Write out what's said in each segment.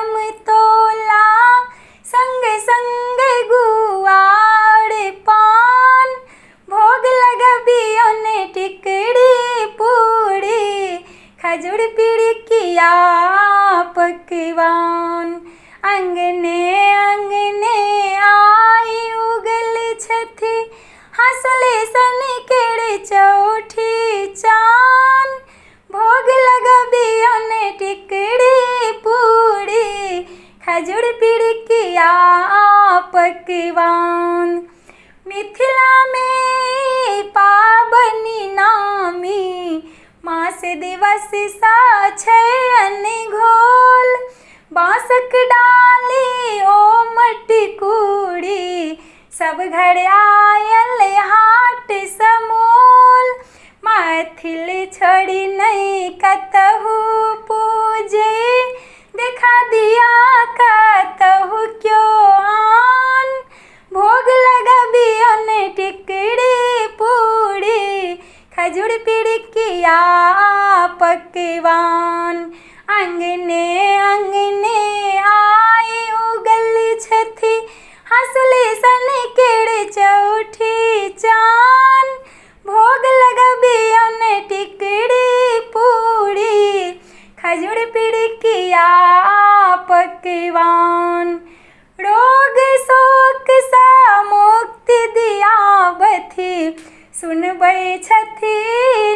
समतोला संग संग गुआड़ पान भोग लगबियन टिकड़ी पूड़ी खजूर पिड़किया पकवान। अंगने अंगने आई उगल छथि हंसले सन केड़ चौठी चान भोग लगबियन टिकड़ी पूड़ी खजूर पिड़किया पकवान। मिथिला में पाबनी नामी मास दिवस सा छयन घोल बांसक डाली ओ मटकुड़ी सब घर आयल हाट समोल। मैथिल छोड़ी नहीं कतहु पूजे देखा दिया कतहु क्यों आन भोग लगबियन टिकड़ी पूड़ी खजूर पिड़किया पकवान। अंगने अंगने आए उगल छथि हंसले सन केड़ चौठी चान भोग लगबियन टिकड़ी पूड़ी खजूर पिड़किया पकवान। रोग शोक सा मुक्ति दियाबथि सुनबै छथि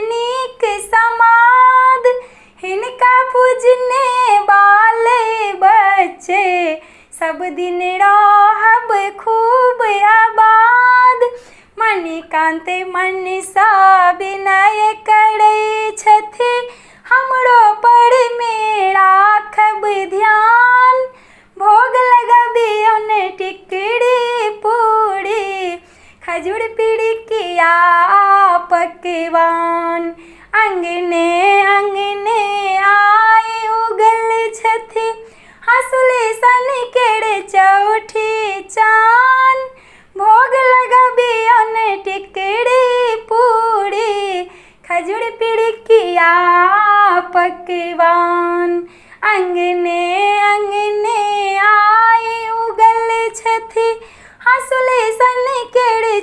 नीक समाद हिनका पूजने बाले बच्चे सब दिन रहब खूब आबाद। मणिकांत मन सा विनय करै छथि हमरो पर में राखब ध्यान भोग लगबियन टिकड़ी पूड़ी खजूर पिड़किया पकवान। अंगने अंगने आए उगल छथि हंसले सन केड़ चौठी चान भोग लगबियन टिकड़ी पूड़ी खजूर पिड़किया पकवान। अंगने अंगने आए उगल छथि हंसले सन केड़